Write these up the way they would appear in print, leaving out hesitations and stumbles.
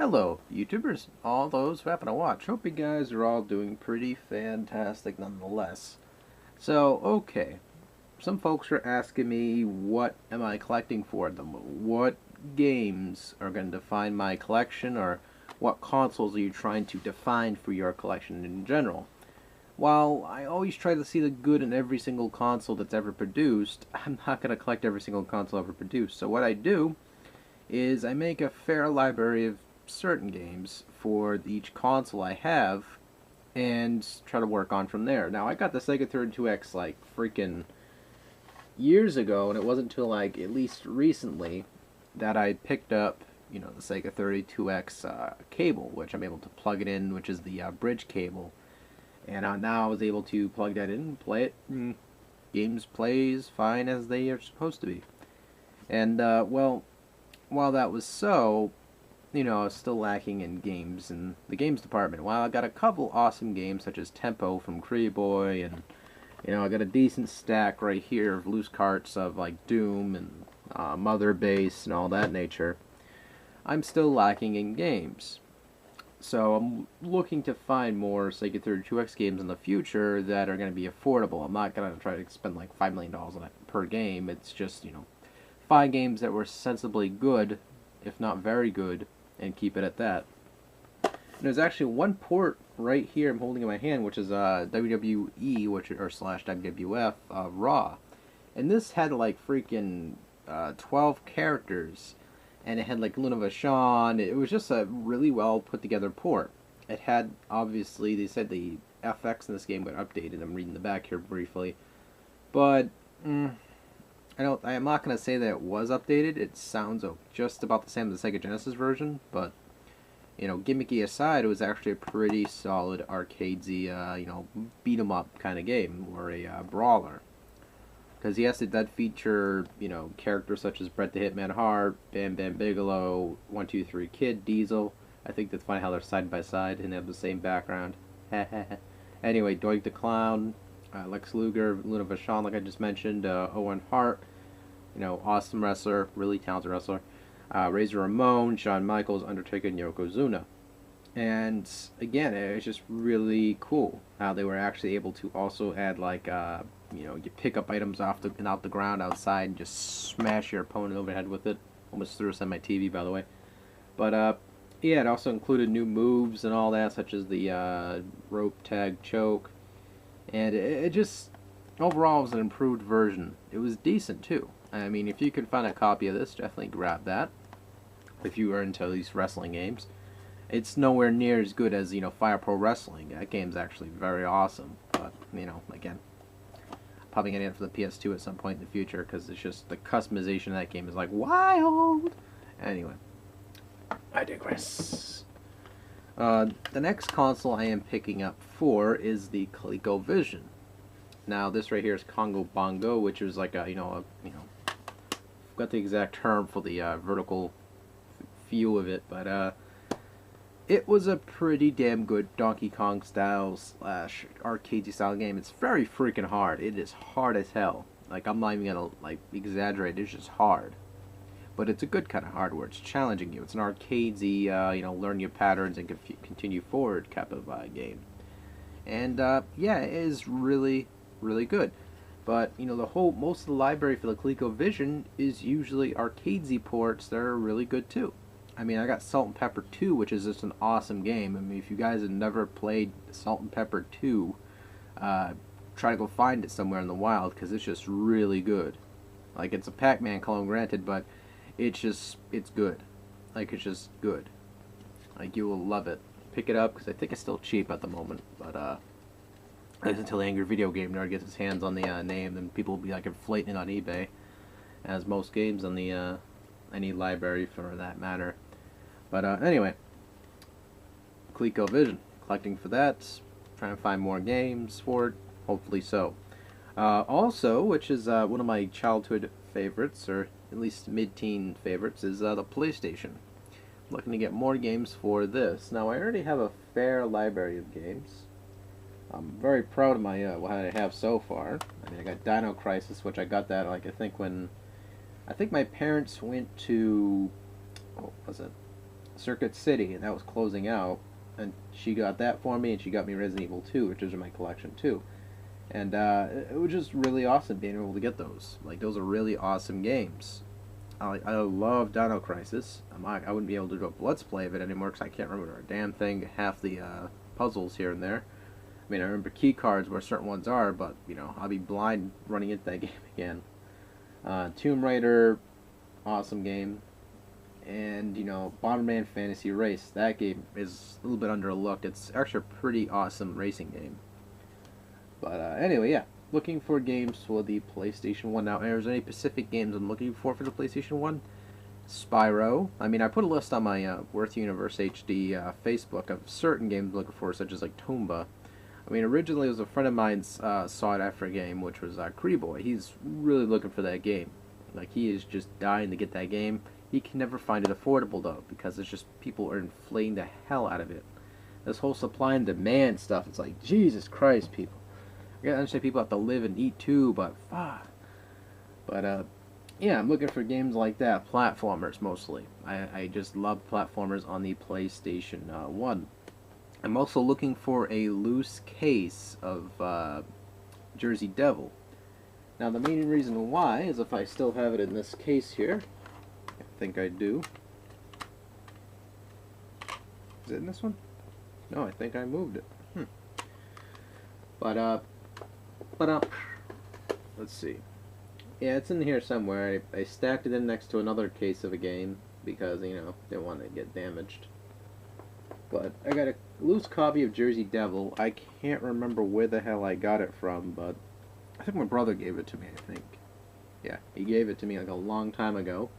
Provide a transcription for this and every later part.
Hello, YouTubers, all those who happen to watch. Hope you guys are all doing pretty fantastic nonetheless. So, okay, some folks are asking me what am I collecting for them? What games are going to define my collection, or what consoles are you trying to define for your collection in general? While I always try to see the good in every single console that's ever produced, I'm not going to collect every single console ever produced. So what I do is I make a fair library of certain games for each console I have and try to work on from there. Now, I got the Sega 32X like freaking years ago, and it wasn't until like at least recently that I picked up, the Sega 32X cable, which I'm able to plug it in, which is the bridge cable. And now I was able to plug that in and play it. Games plays fine as they are supposed to be. And, well, while that was so, I was still lacking in games in the games department. While I got a couple awesome games such as Tempo from Boy, and I got a decent stack right here of loose carts of like Doom and Mother Base and all that nature, I'm still lacking in games. So I'm looking to find more Sega 32X games in the future that are going to be affordable. I'm not going to try to spend like $5 million on it per game. It's just, find games that were sensibly good, if not very good, and keep it at that. And there's actually one port right here I'm holding in my hand, which is WWE, or slash WWF Raw, and this had like freaking 12 characters, and it had like Luna Vachon. It was just a really well put together port. It had, obviously, they said the FX in this game got updated. I'm reading the back here briefly, but I'm not going to say that it was updated. It sounds just about the same as the Sega Genesis version, but, gimmicky aside, it was actually a pretty solid arcadesy, beat-em-up kind of game, or a brawler. Because yes, it did feature, characters such as Bret the Hitman Hart, Bam Bam Bigelow, 123 Kid, Diesel. I think that's funny how they're side by side and have the same background. Anyway, Doink the Clown, Lex Luger, Luna Vachon, like I just mentioned, Owen Hart, awesome wrestler, really talented wrestler, Razor Ramon, Shawn Michaels, Undertaker, and Yokozuna. And again, it was just really cool how they were actually able to also add like, you pick up items out the ground outside and just smash your opponent over the head with it. Almost threw us on my TV, by the way. But yeah, it also included new moves and all that, such as the rope tag choke. And it just, overall, was an improved version. It was decent, too. I mean, if you can find a copy of this, definitely grab that. If you are into these wrestling games. It's nowhere near as good as, Fire Pro Wrestling. That game's actually very awesome. But, again, probably going to get it for the PS2 at some point in the future, because it's just, the customization of that game is, like, wild! Anyway, I digress. The next console I am picking up for is the ColecoVision. Now, this right here is Congo Bongo, which is like a, forgot the exact term for the vertical feel of it, but it was a pretty damn good Donkey Kong style slash arcadey style game. It's very freaking hard. It is hard as hell. Like, I'm not even gonna like exaggerate. It's just hard. But it's a good kind of hard where it's challenging you. It's an arcadesy, learn your patterns and continue forward type of game. And yeah, it is really, really good. But most of the library for the ColecoVision is usually arcadesy ports that are really good too. I mean, I got Salt and Pepper 2, which is just an awesome game. I mean, if you guys have never played Salt and Pepper 2, try to go find it somewhere in the wild, because it's just really good. Like, it's a Pac-Man clone, granted, but it's good. Like, it's just good. Like, you will love it. Pick it up, because I think it's still cheap at the moment, but until the Angry Video Game Nerd gets his hands on the name, then people will be like inflating it on eBay, as most games on the any library for that matter. But anyway, ColecoVision, collecting for that, trying to find more games for it, hopefully so. Also, which is one of my childhood favorites, or at least mid-teen favorites, is the PlayStation. I'm looking to get more games for this. Now, I already have a fair library of games. I'm very proud of my what I have so far. I mean, I got Dino Crisis, which I got that like I think my parents went to, what was it? Circuit City, and that was closing out. And she got that for me, and she got me Resident Evil 2, which is in my collection too. And it was just really awesome being able to get those. Like, those are really awesome games. I love Dino Crisis. I wouldn't be able to do a Let's Play of it anymore because I can't remember a damn thing, half the puzzles here and there. I mean, I remember key cards where certain ones are, but, you know, I'll be blind running into that game again. Tomb Raider, awesome game. And, you know, Bomberman Fantasy Race. That game is a little bit underlooked. It's actually a pretty awesome racing game. But anyway, yeah. Looking for games for the PlayStation 1. Now, is there any specific games I'm looking for the PlayStation 1? Spyro. I mean, I put a list on my Worth Universe HD Facebook of certain games I'm looking for, such as like Tomba. I mean, originally it was a friend of mine's sought after game, which was Cree Boy. He's really looking for that game. Like, he is just dying to get that game. He can never find it affordable, though, because it's just people are inflating the hell out of it. This whole supply and demand stuff, it's like, Jesus Christ, people. I understand people have to live and eat too, but fuck. But yeah, I'm looking for games like that, platformers mostly. I just love platformers on the PlayStation 1. I'm also looking for a loose case of Jersey Devil. Now the main reason why is if I still have it in this case here. I think I do. Is it in this one? No, I think I moved it. But let's see. Yeah, it's in here somewhere. I stacked it in next to another case of a game because, you know, didn't want to get damaged. But I got a loose copy of Jersey Devil. I can't remember where the hell I got it from, but I think my brother gave it to me, I think. Yeah, he gave it to me like a long time ago.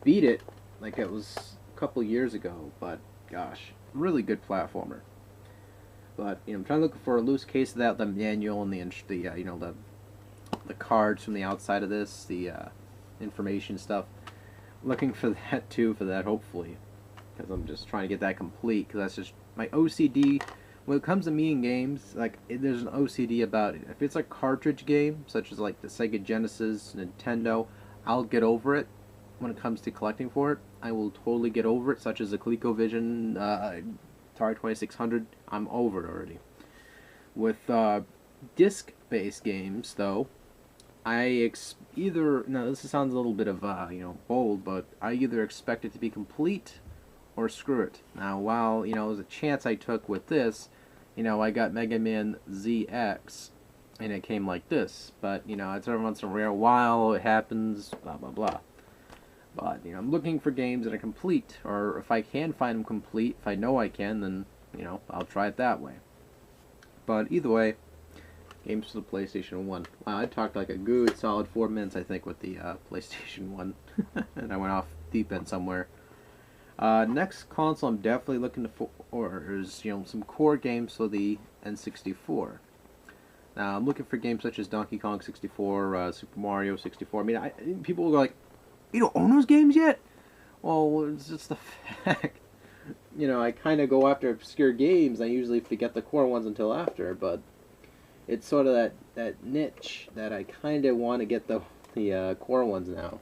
Beat it like it was a couple years ago, but gosh, really good platformer. But, you know, I'm trying to look for a loose case of that, the manual and the you know, the cards from the outside of this, the information stuff. Looking for that too, hopefully, because I'm just trying to get that complete. Because that's just my OCD. When it comes to me in games, like, there's an OCD about it. If it's a cartridge game, such as like the Sega Genesis, Nintendo, I'll get over it. When it comes to collecting for it, I will totally get over it. Such as the ColecoVision, Atari 2600, I'm over it already. With disc-based games, though, now this sounds a little bit of you know, bold, but I either expect it to be complete or screw it. Now, while, you know, there's a chance I took with this, you know, I got Mega Man ZX, and it came like this. But, you know, it's every once in a rare while, it happens, blah blah blah. But, you know, I'm looking for games that are complete, or if I can find them complete, if I know I can, then, you know, I'll try it that way. But either way, games for the PlayStation 1. Wow, I talked like a good solid 4 minutes, I think, with the PlayStation 1. And I went off deep end somewhere. Next console I'm definitely looking for is, you know, some core games for the N64. Now, I'm looking for games such as Donkey Kong 64, Super Mario 64. I mean, people go like, you don't own those games yet? Well, it's just the fact. You know, I kind of go after obscure games. I usually forget the core ones until after, but it's sort of that niche that I kind of want to get the core ones now.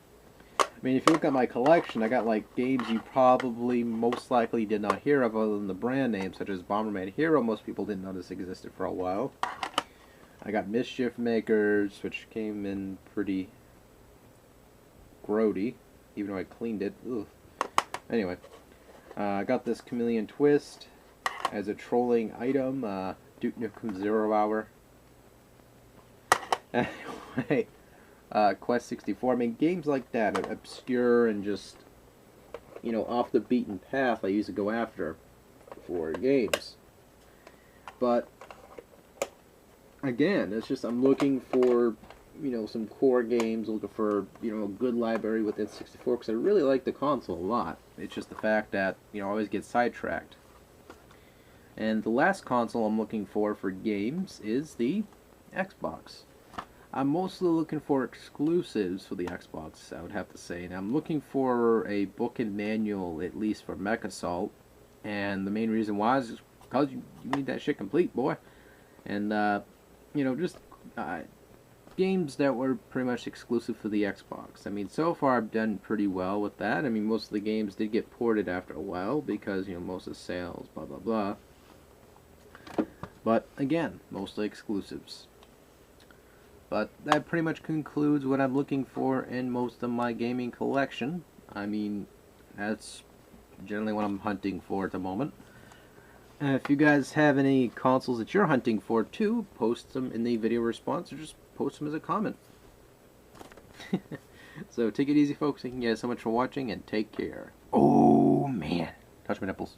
I mean, if you look at my collection, I got like games you probably most likely did not hear of other than the brand names, such as Bomberman Hero. Most people didn't know this existed for a while. I got Mischief Makers, which came in pretty grody, even though I cleaned it. Ugh. Anyway, I got this Chameleon Twist as a trolling item. Duke Nukem 0 Hour. Anyway, Quest 64. I mean, games like that are obscure and just, you know, off the beaten path I used to go after for games. But again, it's just I'm looking for, you know, some core games, looking for, you know, a good library within 64, because I really like the console a lot. It's just the fact that, you know, I always get sidetracked. And the last console I'm looking for games is the Xbox. I'm mostly looking for exclusives for the Xbox, I would have to say. And I'm looking for a book and manual, at least for Mech Assault. And the main reason why is because you need that shit complete, boy. And, you know, just games that were pretty much exclusive for the Xbox. I mean, so far I've done pretty well with that. I mean, most of the games did get ported after a while because, you know, most of the sales, blah, blah, blah. But, again, mostly exclusives. But that pretty much concludes what I'm looking for in most of my gaming collection. I mean, that's generally what I'm hunting for at the moment. If you guys have any consoles that you're hunting for too, post them in the video response or just post them as a comment. So take it easy, folks. Thank you guys so much for watching and take care. Oh man, touch my nipples.